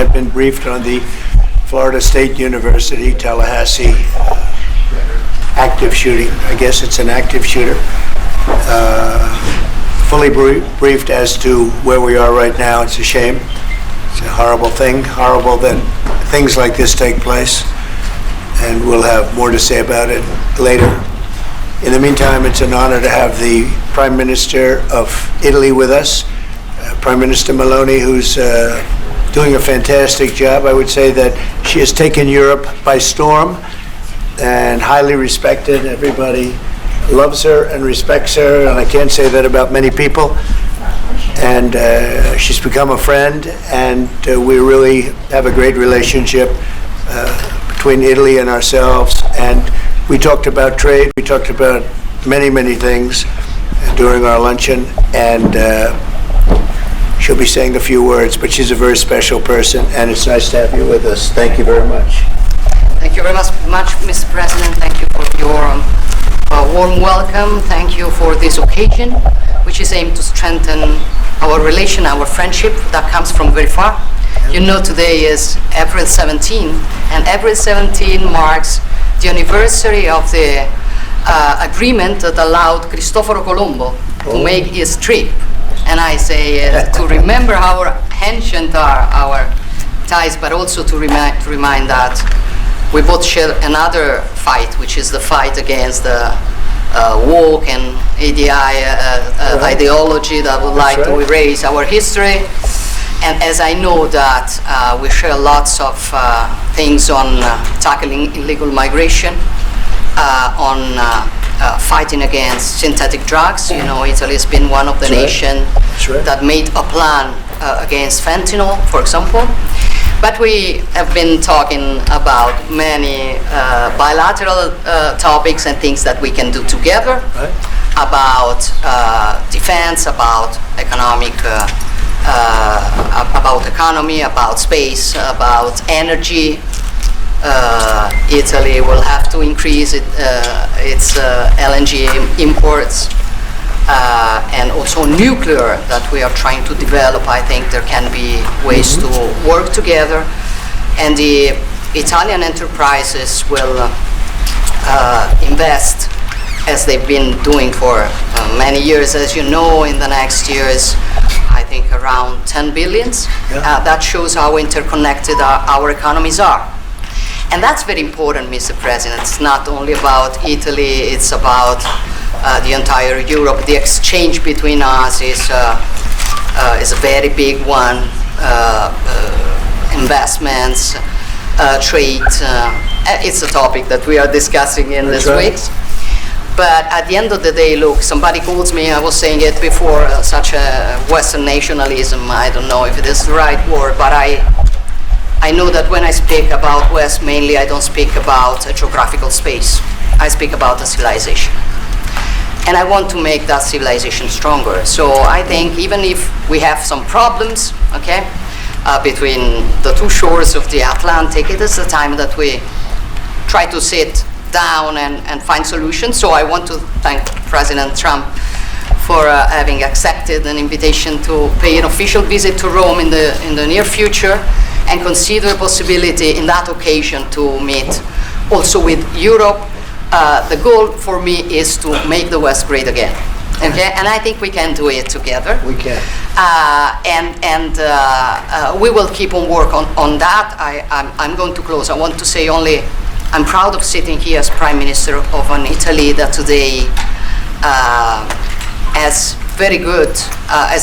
I've been briefed on the Florida State University, Tallahassee active shooting. I guess it's an active shooter. Fully briefed as to where we are right now. It's a shame. It's a horrible thing. Horrible that things like this take place. And we'll have more to say about it later. In the meantime, it's an honor to have the Prime Minister of Italy with us, Prime Minister Meloni, who's doing a fantastic job. I would say that she has taken Europe by storm and highly respected. Everybody loves her and respects her, and I can't say that about many people. And she's become a friend, and we really have a great relationship between Italy and ourselves. And we talked about trade, we talked about many, many things during our luncheon, and she'll be saying a few words, but she's a very special person, and it's nice to have you with us. Thank you very much. Thank you very much, Mr. President. Thank you for your warm welcome. Thank you for this occasion, which is aimed to strengthen our relation, our friendship that comes from very far. You know, today is April 17, and April 17 marks the anniversary of the agreement that allowed Cristoforo Colombo to make his trip. And I say to remember how ancient are our ties, but also to remind that we both share another fight, which is the fight against the woke and ideology that would like to erase our history. And as I know that we share lots of things on tackling illegal migration, on fighting against synthetic drugs. You know, Italy has been one of the nations that made a plan against fentanyl, for example. But we have been talking about many bilateral topics and things that we can do together, about defense, about economic, about space, about energy. Italy will have to increase its LNG imports, and also nuclear that we are trying to develop. I think there can be ways to work together, and the Italian enterprises will invest, as they've been doing for many years, as you know, in the next years, I think around 10 billions. That shows how interconnected our economies are. And that's very important, Mr. President. It's not only about Italy, it's about the entire Europe. The exchange between us is a very big one. Investments, trade, it's a topic that we are discussing in this week. But at the end of the day, look, somebody calls me, I was saying it before, such a Western nationalism. I don't know if it is the right word, but I know that when I speak about West, mainly I don't speak about a geographical space. I speak about a civilization. And I want to make that civilization stronger. So I think even if we have some problems, between the two shores of the Atlantic, it is the time that we try to sit down and find solutions. So I want to thank President Trump for having accepted an invitation to pay an official visit to Rome in the near future, and consider a possibility in that occasion to meet also with Europe. The goal for me is to make the West great again. Okay, and I think we can do it together. We can. We will keep on work on that. I'm going to close. I want to say only, I'm proud of sitting here as Prime Minister of an Italy that today has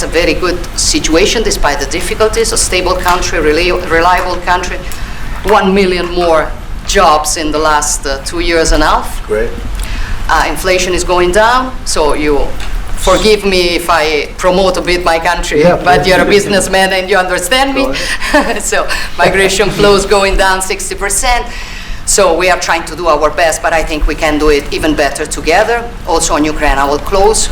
a very good situation despite the difficulties. A stable country, reliable country. 1 million more jobs in the last 2 years and a half. Great. Inflation is going down, so you forgive me if I promote a bit my country, but you're a businessman and you understand me. So migration flows going down 60%. So we are trying to do our best, but I think we can do it even better together. Also on Ukraine, I will close.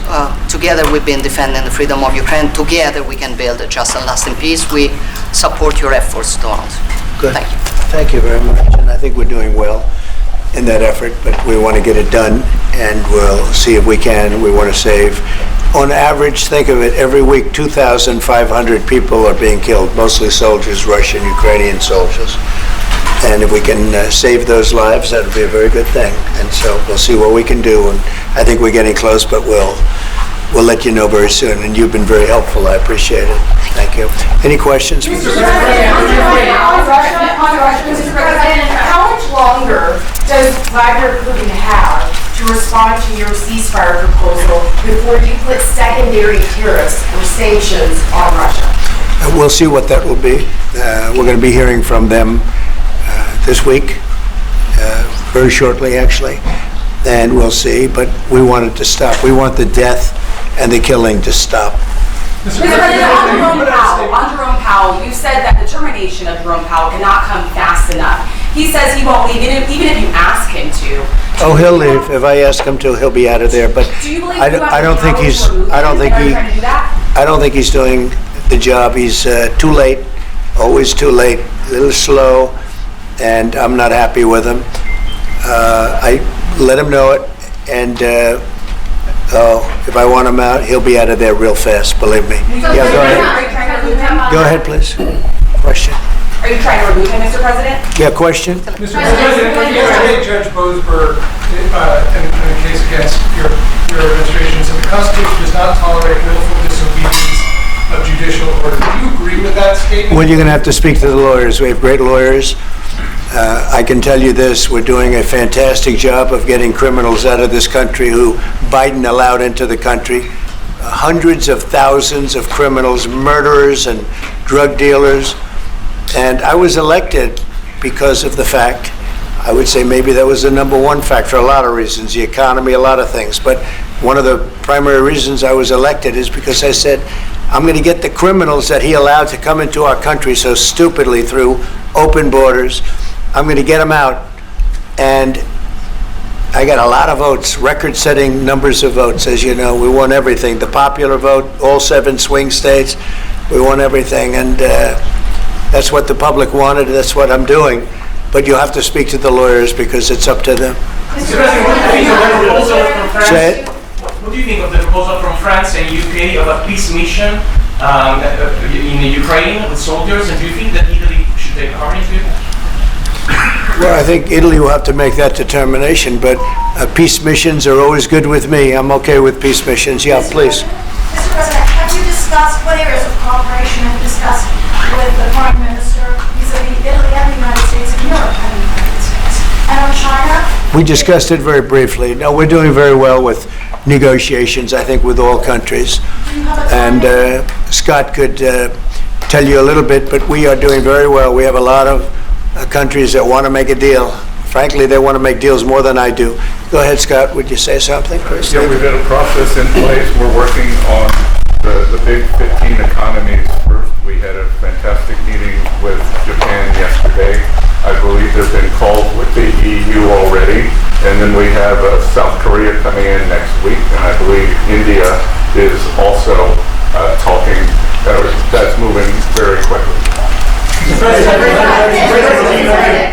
Together we've been defending the freedom of Ukraine. Together we can build a just and lasting peace. We support your efforts, Donald. Good. Thank you. Thank you very much. And I think we're doing well in that effort, but we want to get it done. and we'll see if we can. We want to save, on average, think of it, every week 2,500 people are being killed, mostly soldiers, Russian, Ukrainian soldiers. And if we can save those lives, that would be a very good thing. And so we'll see what we can do. And I think we're getting close, but we'll let you know very soon. And you've been very helpful. I appreciate it. Thank you. Any questions? Mr. President, how much longer does Vladimir Putin have to respond to your ceasefire proposal before you put secondary tariffs or sanctions on Russia? We'll see what that will be. We're going to be hearing from them this week, very shortly actually, and we'll see. But we want it to stop. We want the death and the killing to stop. Mr. President, on Jerome Powell, you said that the termination of Jerome Powell cannot come fast enough. He says he won't leave, even if you ask him to. Oh, he'll leave. If I ask him to, he'll be out of there. But Do you believe I don't think he's. I don't think he's doing the job. He's too late. Always too late. A little slow. And I'm not happy with him. I let him know it, and if I want him out, he'll be out of there real fast, believe me. Yeah, go ahead. Are you trying to remove him? Go ahead, please. Question? Are you trying to remove him, Mr. President? Yeah, question? Mr. President, yesterday Judge Boasberg, in a case against your administration, said the Constitution does not tolerate willful disobedience of judicial order. Do you agree with that statement? Well, you're going to have to speak to the lawyers. We have great lawyers. I can tell you this, we're doing a fantastic job of getting criminals out of this country who Biden allowed into the country. Hundreds of thousands of criminals, murderers and drug dealers. And I was elected because of the fact, I would say maybe that was the number one fact for a lot of reasons, the economy, a lot of things. But one of the primary reasons I was elected is because I said, I'm going to get the criminals that he allowed to come into our country so stupidly through open borders. I'm going to get them out. And I got a lot of votes, record-setting numbers of votes. As you know, we won everything. The popular vote, all 7 swing states, we won everything. And that's what the public wanted. That's what I'm doing. But you have to speak to the lawyers because it's up to them. Mr. President, Say it. what do you think of the proposal from France and UK of a peace mission in Ukraine with soldiers? And do you think that Italy should take part into it? Well, I think Italy will have to make that determination, but peace missions are always good with me. I'm okay with peace missions. Yeah, please. Mr. President, have you discussed what areas of cooperation have you discussed with the Prime Minister vis-a-vis Italy and the United States and Europe and the United States? And on China? We discussed it very briefly. No, we're doing very well with negotiations, I think, with all countries. Do you have a And Scott could tell you a little bit, but we are doing very well. We have a lot of countries that want to make a deal. Frankly, they want to make deals more than I do. Go ahead, Scott. Would you say something? Chris? Yeah, we've got a process in place. We're working on the big 15 economies first. We had a fantastic meeting with Japan yesterday. I believe there have been calls with the EU already. And then we have South Korea coming in next week. And I believe India is also talking. That's moving very quickly. Go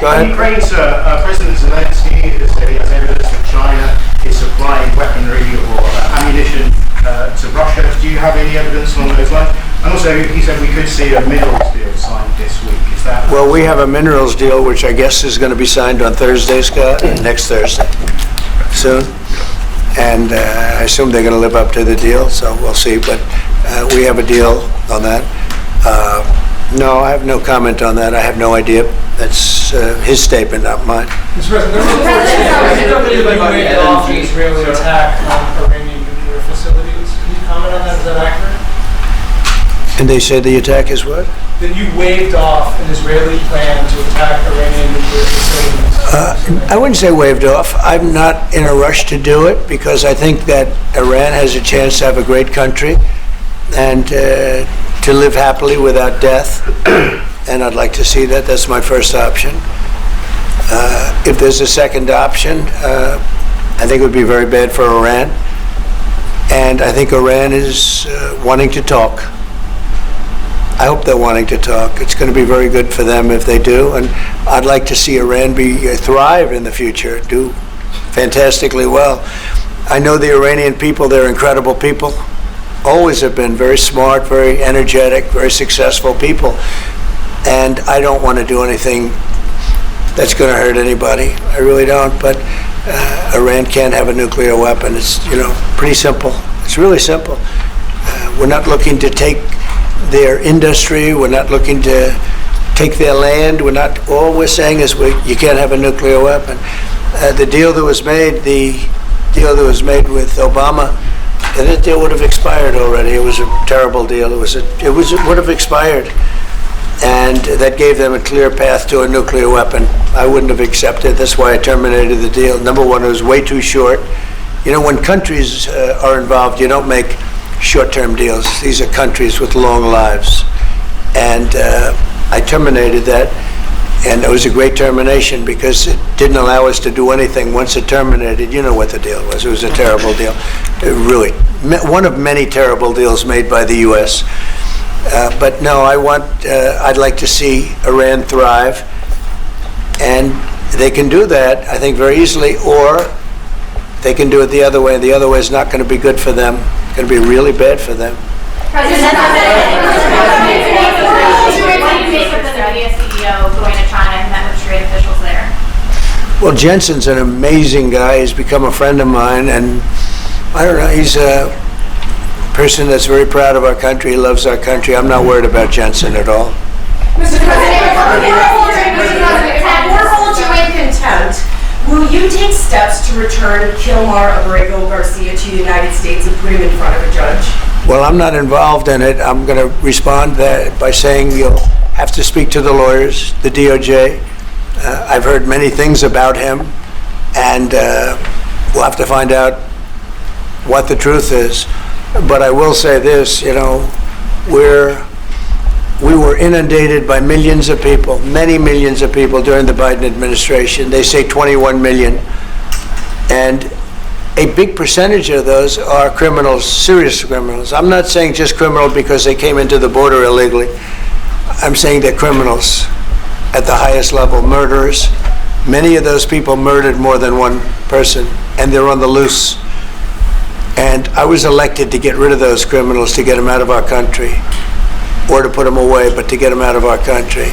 ahead. Ukraine's President Zelensky has evidence that China is supplying weaponry or ammunition to Russia. Do you have any evidence along those lines? And also, he said we could see a minerals deal signed this week. Is that? Well, we have a minerals deal, which I guess is going to be signed on Thursday, Scott, next Thursday, soon. And I assume they're going to live up to the deal, so we'll see. But we have a deal on that. No, I have no comment on that. I have no idea. That's his statement, not mine. Mr. President, there was a waved off the Israeli attack on Iranian nuclear facilities. Can you comment on that? Is that accurate? And they say the attack is what? That you waved off an Israeli plan to attack Iranian nuclear facilities. I wouldn't say waved off. I'm not in a rush to do it because I think that Iran has a chance to have a great country and to live happily without death, and I'd like to see that. That's my first option. If there's a second option, I think it would be very bad for Iran, and I think Iran is wanting to talk. I hope they're wanting to talk. It's going to be very good for them if they do, and I'd like to see Iran thrive in the future, do fantastically well. I know the Iranian people, they're incredible people. Always have been very smart, very energetic, very successful people. And I don't want to do anything that's going to hurt anybody. I really don't. But Iran can't have a nuclear weapon. It's, pretty simple. It's really simple. We're not looking to take their industry. We're not looking to take their land. All we're saying is you can't have a nuclear weapon. The deal that was made with Obama, that deal would have expired already. It was a terrible deal. It would have expired. And that gave them a clear path to a nuclear weapon. I wouldn't have accepted. That's why I terminated the deal. Number one, it was way too short. When countries are involved, you don't make short-term deals. These are countries with long lives. And I terminated that. And it was a great termination because it didn't allow us to do anything. Once it terminated, you know what the deal was. It was a terrible deal. Really, one of many terrible deals made by the U.S. But no, I'd like to see Iran thrive. And they can do that, I think, very easily, or they can do it the other way. And the other way is not going to be good for them. It's going to be really bad for them. CEO going to China and met with trade officials there? Well, Jensen's an amazing guy. He's become a friend of mine, and I don't know, he's a person that's very proud of our country. He loves our country. I'm not worried about Jensen at all. Mr. President, if we're hold you in contempt, will you take steps to return Kilmar Abrego Garcia to the United States and put him in front of a judge? Well, I'm not involved in it. I'm going to respond by saying you'll have to speak to the lawyers, the DOJ. I've heard many things about him, and we'll have to find out what the truth is. But I will say this, we were inundated by millions of people, many millions of people during the Biden administration. They say 21 million. And a big percentage of those are criminals, serious criminals. I'm not saying just criminal because they came into the border illegally. I'm saying they're criminals at the highest level, murderers. Many of those people murdered more than one person, and they're on the loose. And I was elected to get rid of those criminals, to get them out of our country, or to put them away, but to get them out of our country.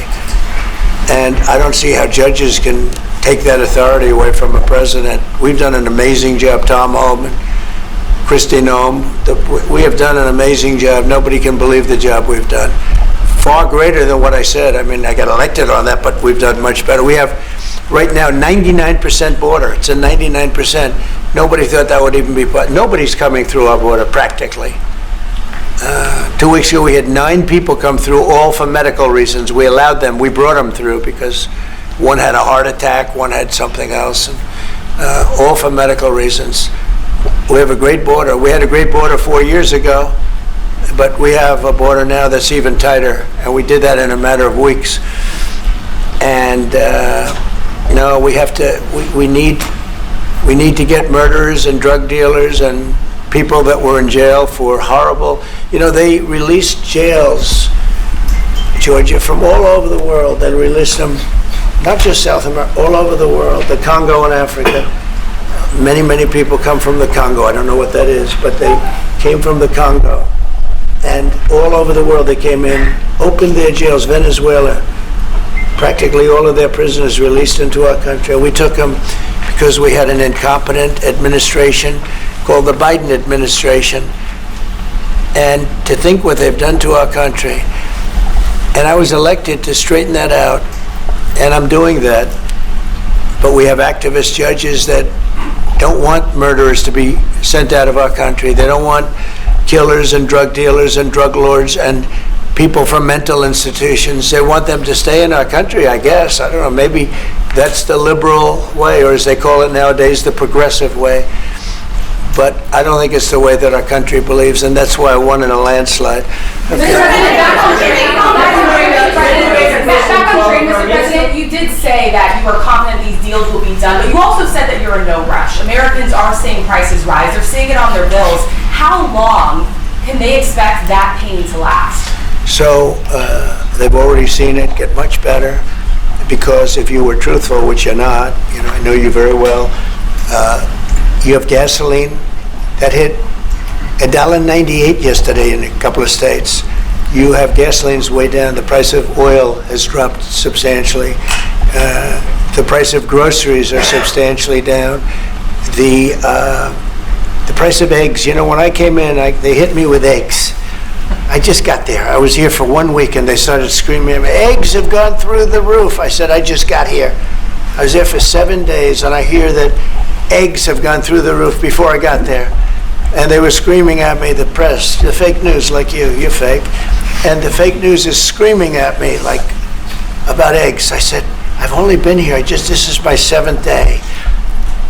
And I don't see how judges can take that authority away from a president. We've done an amazing job, Tom Homan, Kristi Noem. We have done an amazing job. Nobody can believe the job we've done. Far greater than what I said. I mean, I got elected on that, but we've done much better. We have right now 99% border. It's a 99%. Nobody thought that would even be, nobody's coming through our border practically. 2 weeks ago, we had 9 people come through, all for medical reasons. We allowed them. We brought them through because one had a heart attack, one had something else, and all for medical reasons. We have a great border. We had a great border 4 years ago, but we have a border now that's even tighter, and we did that in a matter of weeks. And no, we have to. We need to get murderers and drug dealers and people that were in jail for horrible. They released jails, Georgia, from all over the world. They released them, not just South America, all over the world, the Congo and Africa. Many, many people come from the Congo. I don't know what that is, but they came from the Congo. And all over the world they came in, opened their jails. Venezuela, practically all of their prisoners released into our country. We took them because we had an incompetent administration called the Biden administration. And to think what they've done to our country. And I was elected to straighten that out, and I'm doing that. But we have activist judges that don't want murderers to be sent out of our country. They don't want killers and drug dealers and drug lords and people from mental institutions. They want them to stay in our country, I guess. I don't know, maybe that's the liberal way, or as they call it nowadays, the progressive way. But I don't think it's the way that our country believes, and that's why I won in a landslide. Mr. President, you did say that you are confident these deals will be done, but you also said that you're in no rush. Americans are seeing prices rise. They're seeing it on their bills. How long can they expect that pain to last? So they've already seen it get much better, because if you were truthful, which you're not, I know you very well, You have gasoline that hit $1.98 yesterday in a couple of states. You have gasoline's way down. The price of oil has dropped substantially. The price of groceries are substantially down. The price of eggs. You know, when I came in, they hit me with eggs. I just got there. I was here for 1 week, and they started screaming at me, eggs have gone through the roof. I said, I just got here. I was there for 7 days, and I hear that eggs have gone through the roof before I got there. And they were screaming at me, the press, the fake news like you're fake. And the fake news is screaming at me like about eggs. I said, I've only been here, this is my 7th day.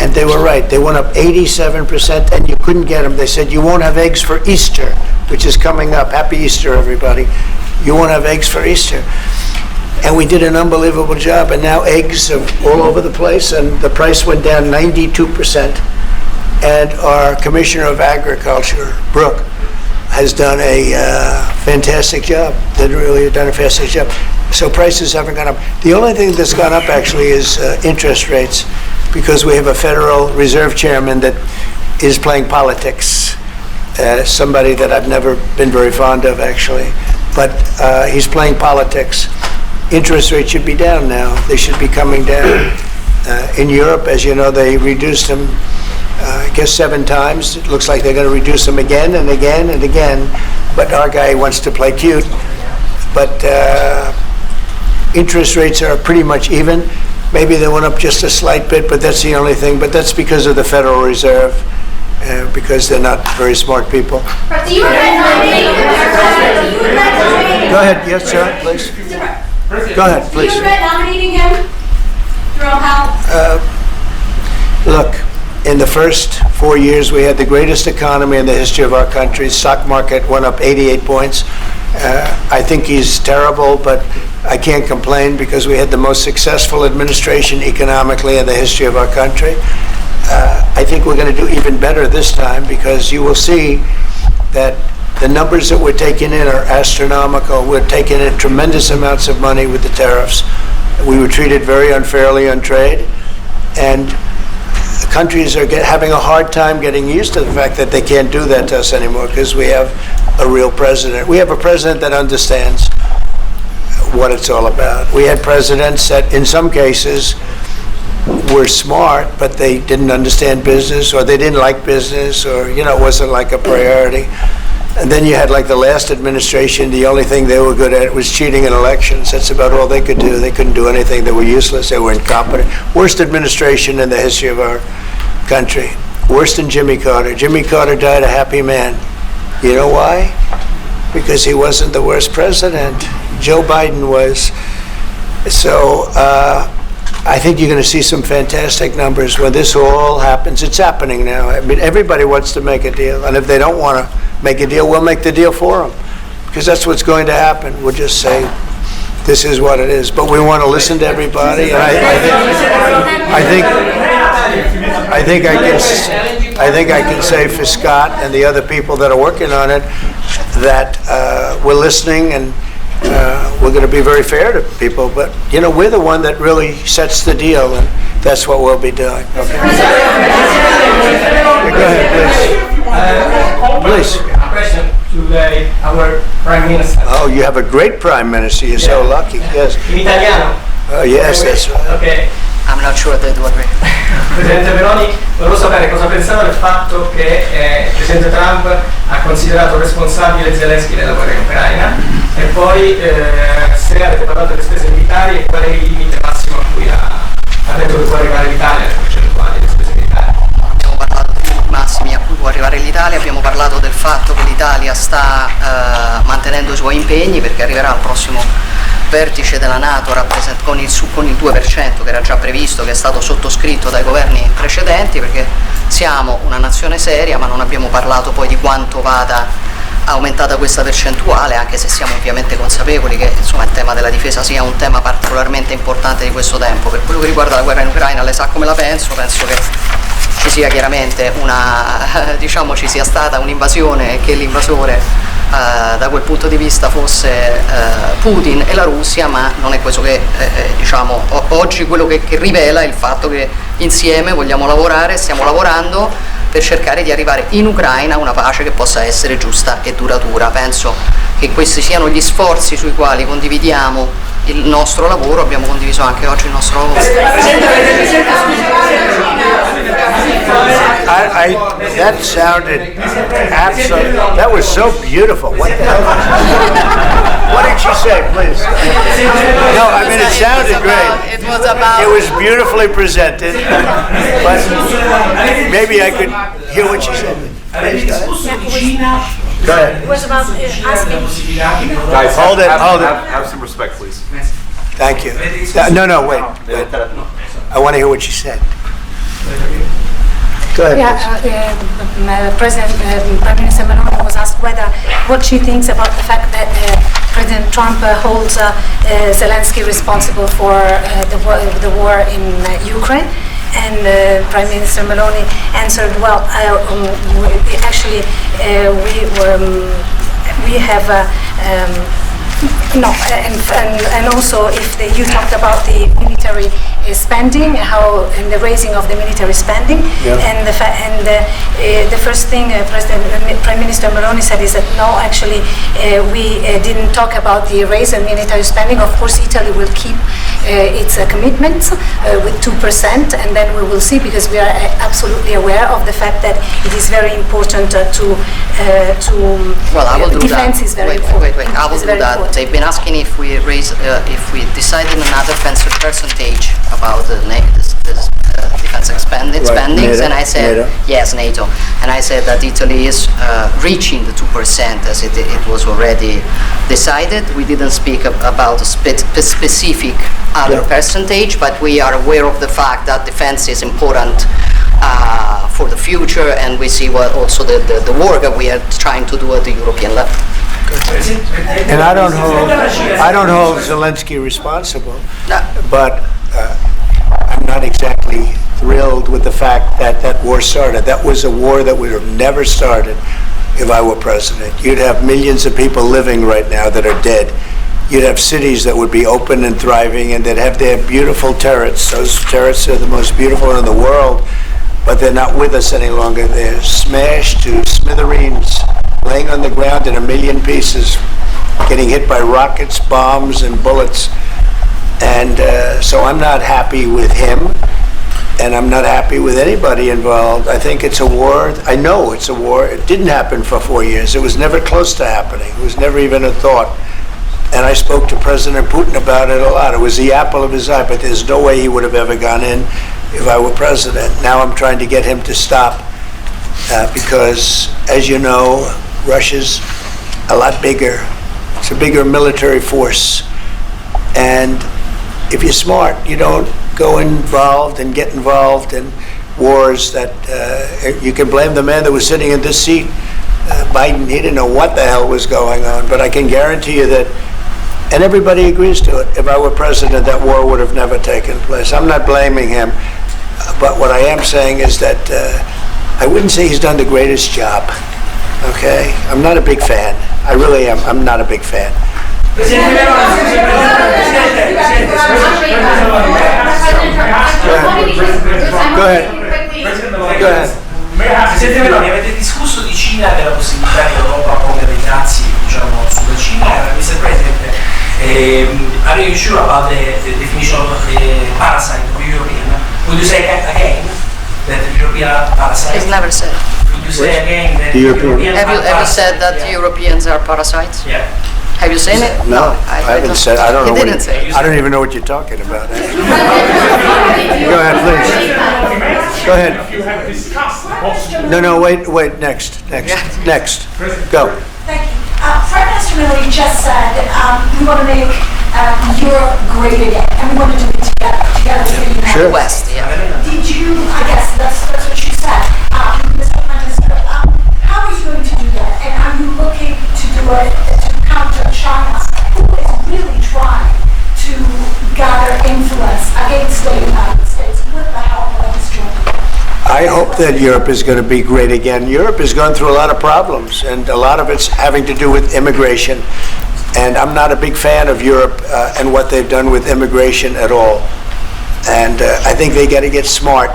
And they were right. They went up 87%, and you couldn't get them. They said, you won't have eggs for Easter, which is coming up. Happy Easter, everybody. You won't have eggs for Easter. And we did an unbelievable job, and now eggs are all over the place, and the price went down 92%. And our Commissioner of Agriculture, Brooke, has done a fantastic job. They really have done a fantastic job. So prices haven't gone up. The only thing that's gone up, actually, is interest rates, because we have a Federal Reserve Chairman that is playing politics. Somebody that I've never been very fond of, actually. But he's playing politics. Interest rates should be down now. They should be coming down. In Europe, as you know, they reduced them, I guess 7 times. It looks like they're going to reduce them again and again and again. But our guy wants to play cute. But interest rates are pretty much even. Maybe they went up just a slight bit, but that's the only thing. But that's because of the Federal Reserve, because they're not very smart people. Do you regret nominating him? Go ahead, yes, sir, please. Go ahead, Do you please. regret nominating him? Jerome Powell? Look, in the first 4 years, we had the greatest economy in the history of our country. Stock market went up 88 points. I think he's terrible, but I can't complain because we had the most successful administration economically in the history of our country. I think we're going to do even better this time because you will see that the numbers that we're taking in are astronomical. We're taking in tremendous amounts of money with the tariffs. We were treated very unfairly on trade, and countries are having a hard time getting used to the fact that they can't do that to us anymore because we have a real president. We have a president that understands what it's all about. We had presidents that, in some cases, were smart, but they didn't understand business, or they didn't like business, or, it wasn't like a priority. And then you had, like, the last administration, the only thing they were good at was cheating in elections. That's about all they could do. They couldn't do anything. They were useless. They were incompetent. Worst administration in the history of our country. Worse than Jimmy Carter. Jimmy Carter died a happy man. You know why? Because he wasn't the worst president. Joe Biden was. So I think you're going to see some fantastic numbers when this all happens. It's happening now. I mean, everybody wants to make a deal. And if they don't want to make a deal, we'll make the deal for them. Because that's what's going to happen. We'll just say, this is what it is. But we want to listen to everybody. And I think I can say for Scott and the other people that are working on it that we're listening and we're going to be very fair to people. But, we're the one that really sets the deal, and that's what we'll be doing. Okay. Go ahead, please. Please. Question to our Prime Minister. Oh, you have a great Prime Minister. You're so lucky. Yes. In italiano? Oh, yes, that's right. Okay. I'm not sure that would be. Presidente Meloni, volevo sapere cosa pensava del fatto che il Presidente Trump ha considerato responsabile Zelensky della guerra in Ucraina e poi se avete parlato delle spese militari e qual è il limite massimo a cui ha detto che può arrivare l'Italia, le percentuali delle spese militari. Abbiamo parlato dei massimi a cui può arrivare l'Italia, abbiamo parlato del fatto che l'Italia sta mantenendo i suoi impegni perché arriverà al prossimo vertice della NATO con il 2% che era già previsto, che è stato sottoscritto dai governi precedenti, perché siamo una nazione seria, ma non abbiamo parlato poi di quanto vada aumentata questa percentuale, anche se siamo ovviamente consapevoli che il tema della difesa sia un tema particolarmente importante di questo tempo. Per quello che riguarda la guerra in Ucraina, lei sa come la penso che ci sia chiaramente ci sia stata un'invasione e che l'invasore da quel punto di vista fosse Putin e la Russia, ma non è questo che diciamo oggi quello che rivela è il fatto che insieme vogliamo lavorare, stiamo lavorando per cercare di arrivare in Ucraina a una pace che possa essere giusta e duratura. Penso che questi siano gli sforzi sui quali condividiamo il nostro lavoro, abbiamo condiviso anche oggi il nostro lavoro. That sounded absolutely, that was so beautiful. What the hell? What did she say, please? No, I mean, it sounded great. It was beautifully presented, but maybe I could hear what she said. Go ahead. It was about asking. Guys, Hold it. Have some respect, please. Thank you. No, wait. I want to hear what she said. Go ahead. Prime Minister Meloni was asked what she thinks about the fact that President Trump holds Zelensky responsible for the war in Ukraine. And Prime Minister Meloni answered, well, we have no, and also if you talked about the military spending, how and the raising of the military spending, and the first thing Prime Minister Meloni said is that no, actually we didn't talk about the raise in military spending. Of course, Italy will keep its commitments with 2%, and then we will see, because we are absolutely aware of the fact that it is very important Well, I will do defense that. Is very wait, important. I will do that. Important. They've been asking if we decided on a defense percentage about the defense spendings, NATO, and I said NATO. yes, NATO, and I said that Italy is reaching the 2% as it was already decided. We didn't speak about a specific other percentage, but we are aware of the fact that defense is important for the future, and we see what also the work that we are trying to do at the European level. And I don't hold Zelensky responsible, but I'm not exactly thrilled with the fact that that war started. That was a war that would have never started if I were president. You'd have millions of people living right now that are dead. You'd have cities that would be open and thriving, and they'd have their beautiful turrets. Those turrets are the most beautiful in the world, but they're not with us any longer. They're smashed to smithereens, laying on the ground in a million pieces, getting hit by rockets, bombs, and bullets. And so I'm not happy with him, and I'm not happy with anybody involved. I think it's a war. I know it's a war. It didn't happen for 4 years. It was never close to happening. It was never even a thought. And I spoke to President Putin about it a lot. It was the apple of his eye, but there's no way he would have ever gone in if I were president. Now I'm trying to get him to stop because, as you know, Russia's a lot bigger. It's a bigger military force. And if you're smart, you don't go involved and get involved in wars that you can blame the man that was sitting in this seat. Biden, he didn't know what the hell was going on, but I can guarantee you that, and everybody agrees to it, if I were president, that war would have never taken place. I'm not blaming him, but what I am saying is that I wouldn't say he's done the greatest job, okay? I'm not a big fan. I really am. I'm not a big fan. Go ahead. Presidente Meloni, avete discusso di Cina, della possibilità che l'Europa ponga dei dazi, diciamo, sulla Cina. Mr. President, are you sure about the definition of parasite of European? Would you say again that the European parasite? It's never said. Would you say again that The European- Europeans Have you are ever said parasites? that Europeans are parasites? Yeah. Have you seen it? No, I haven't said. I don't know. He didn't say it. I don't even know what you're talking about. Go ahead, please. Go ahead. You have discussed the possibility. No, wait. Next. Go. Thank you. Prime Minister Meloni just said we want to make Europe great again, and we want to do it together with the United Sure. West, yeah. Did you, I guess that's what you said, Mr. Prime Minister, how are you going to do that? And are you looking to do it to counter China, who is really trying to gather influence against the United States with the help of this joint? I hope hope that Europe is going to be great again. Europe has gone through a lot of problems, and a lot of it's having to do with immigration. And I'm not a big fan of Europe and what they've done with immigration at all. And I think they got to get smart,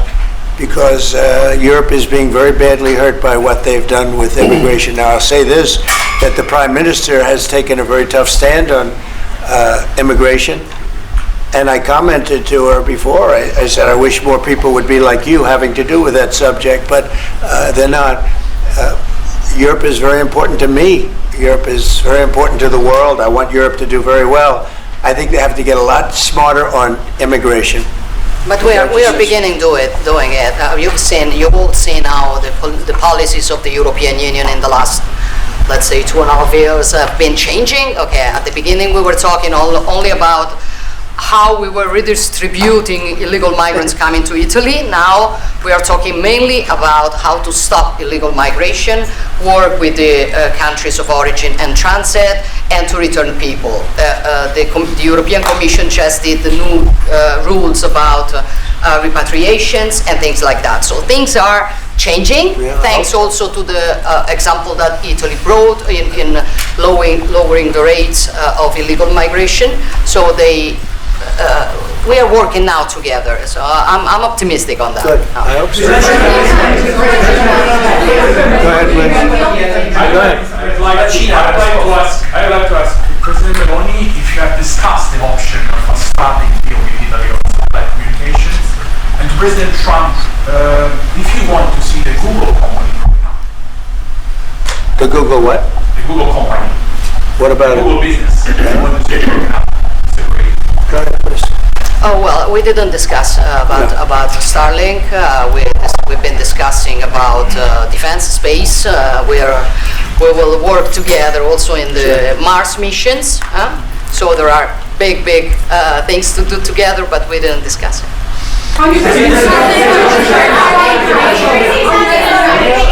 because Europe is being very badly hurt by what they've done with immigration. Now, I'll say this, that the Prime Minister has taken a very tough stand on immigration. And I commented to her before, I said, I wish more people would be like you having to do with that subject, but they're not. Europe is very important to me. Europe is very important to the world. I want Europe to do very well. I think they have to get a lot smarter on immigration. But we are beginning doing it. You've all seen how the policies of the European Union in the last, let's say, 2.5 years have been changing. Okay, at the beginning we were talking only about how we were redistributing illegal migrants coming to Italy. Now we are talking mainly about how to stop illegal migration, work with the countries of origin and transit, and to return people. The European Commission just did the new rules about repatriations and things like that. So things are changing, thanks also to the example that Italy brought in lowering the rates of illegal migration. So we are working now together, so I'm optimistic on that. Good. I hope so. Go ahead, please. Go ahead. I'd like to ask President Meloni if you have discussed the option of a starting deal with Italy on satellite communications, and to President Trump, if you want to see the Google company growing up. The Google what? The Google company. What about the Google business? I want to see it growing up. Go ahead, please. Oh, well, we didn't discuss about Starlink. We've been discussing about defense space. We will work together also in the Mars missions. So there are big things to do together, but we didn't discuss it. In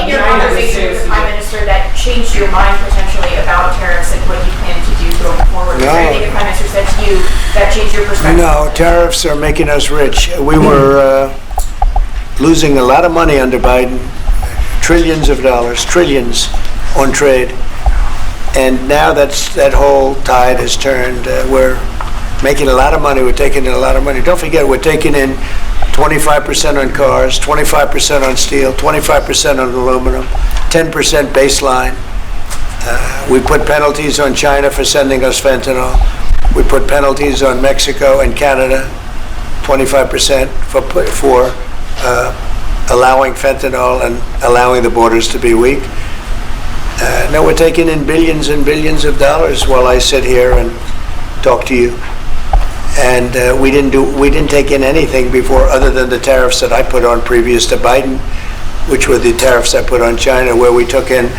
your conversation with the Prime Minister that changed your mind potentially about tariffs and what you plan to do going forward? No. Is there anything the Prime Minister said to you that changed your perspective? No, tariffs are making us rich. We were losing a lot of money under Biden, trillions of dollars, trillions on trade. And now that whole tide has turned. We're making a lot of money. We're taking in a lot of money. Don't forget, we're taking in 25% on cars, 25% on steel, 25% on aluminum, 10% baseline. We put penalties on China for sending us fentanyl. We put penalties on Mexico and Canada, 25% for allowing fentanyl and allowing the borders to be weak. Now we're taking in billions and billions of dollars while I sit here and talk to you. And we didn't take in anything before other than the tariffs that I put on previous to Biden, which were the tariffs I put on China, where we took in,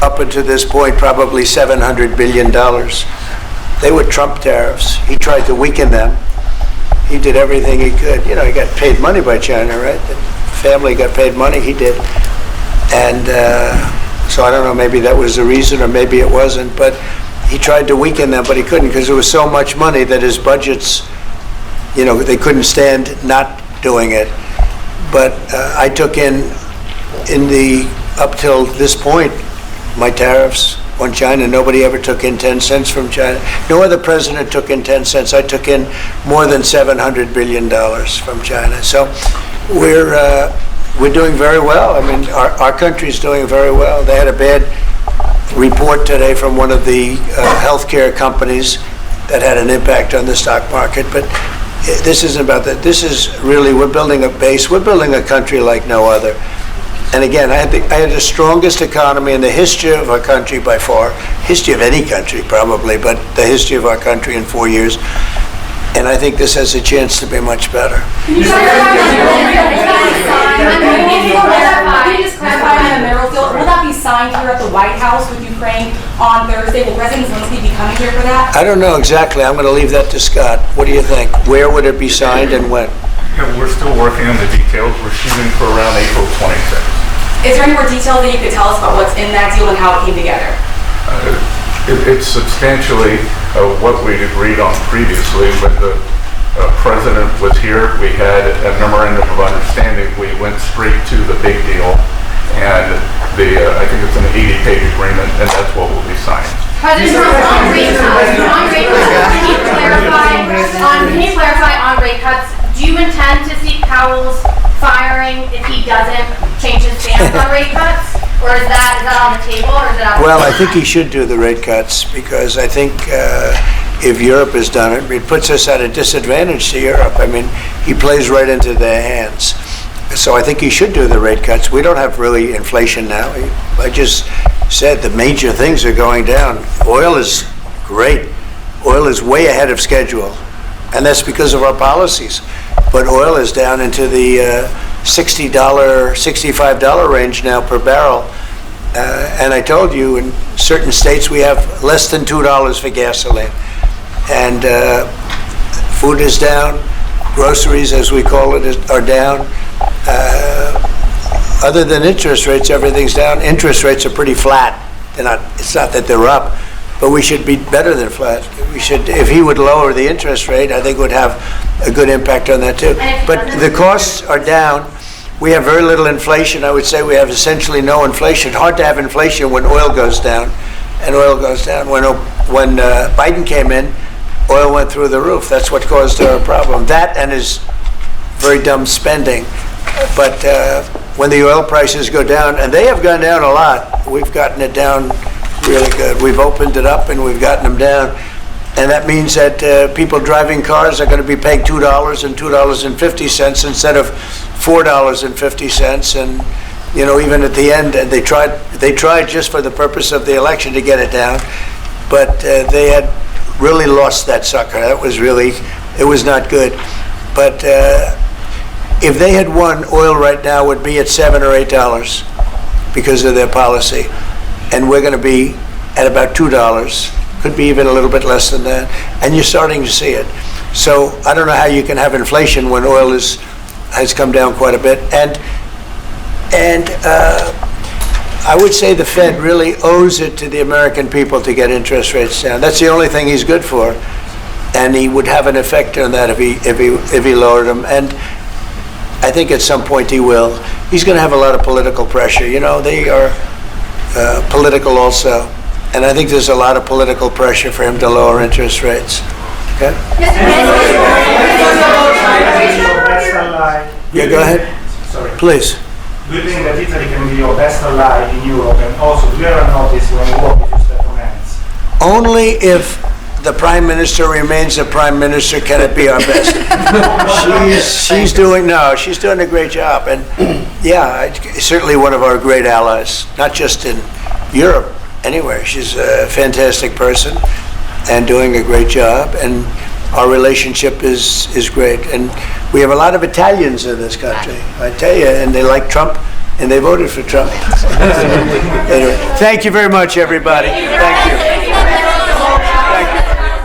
up until this point, probably $700 billion. They were Trump tariffs. He tried to weaken them. He did everything he could. You know, he got paid money by China, right? The family got paid money, he did. And so I don't know, maybe that was the reason or maybe it wasn't, but he tried to weaken them, but he couldn't, because there was so much money that his budgets, you know, they couldn't stand not doing it. But I took in the, up till this point, my tariffs on China. Nobody ever took in 10 cents from China. No other president took in 10 cents. I took in more than $700 billion from China. So we're doing very well. I mean, our country's doing very well. They had a bad report today from one of the healthcare companies that had an impact on the stock market, but this isn't about that. This is really, we're building a base. We're building a country like no other. And again, I had the strongest economy in the history of our country by far, history of any country probably, but the history of our country in 4 years. And I think this has a chance to be much better. Can you just clarify on the mineral field? Will that be signed here at the White House with Ukraine on Thursday? Will President Zelensky be coming here for that? I don't know exactly. I'm going to leave that to Scott. What do you think? Where would it be signed and when? Yeah, we're still working on the details. We're shooting for around April 26th. Is there any more detail that you could tell us about what's in that deal and how it came together? It's substantially what we'd agreed on previously with the president, was here. We had a memorandum of understanding. We went straight to the big deal, and I think it's an 80-page agreement, and that's what will be signed. President Trump, on rate cuts, can you clarify on rate cuts, do you intend to seek Powell's firing if he doesn't change his stance on rate cuts? Or is that on the table, or is it out? Well, I think he should do the rate cuts, because I think if Europe has done it, it puts us at a disadvantage to Europe. I mean, he plays right into their hands. So I think he should do the rate cuts. We don't have really inflation now. I just said the major things are going down. Oil is great. Oil is way ahead of schedule, and that's because of our policies. But oil is down into the $60, $65 range now per barrel. And I told you, in certain states we have less than $2 for gasoline. And food is down. Groceries, as we call it, are down. Other than interest rates, everything's down. Interest rates are pretty flat. It's not that they're up, but we should be better than flat. We should, if he would lower the interest rate, I think it would have a good impact on that too. But the costs are down. We have very little inflation. I would say we have essentially no inflation. Hard to have inflation when oil goes down, and oil goes down. When Biden came in, oil went through the roof. That's what caused our problem. That and his very dumb spending. But when the oil prices go down, and they have gone down a lot, we've gotten it down really good. We've opened it up and we've gotten them down. And that means that people driving cars are going to be paying $2 and $2.50 instead of $4.50. And even at the end, and they tried just for the purpose of the election to get it down, but they had really lost that sucker. It was not good. But if they had won, oil right now would be at $7 or $8 because of their policy, and we're going to be at about $2. Could be even a little bit less than that, and you're starting to see it. So I don't know how you can have inflation when oil has come down quite a bit, and I would say the Fed really owes it to the American people to get interest rates down. That's the only thing he's good for, and he would have an effect on that if he lowered them. And I think at some point he will. He's going to have a lot of political pressure. They are political also. And I think there's a lot of political pressure for him to lower interest rates. Okay? Yeah, go ahead. Sorry. Please. Do you think that Italy can be your best ally in Europe? And also, do you ever notice when you work with you step on hands? Only if the Prime Minister remains the Prime Minister can it be our best. she's doing a great job. And yeah, certainly one of our great allies, not just in Europe, anywhere. She's a fantastic person and doing a great job, and our relationship is great. And we have a lot of Italians in this country, I tell you, and they like Trump, and they voted for Trump. Anyway, thank you very much, everybody. Thank you.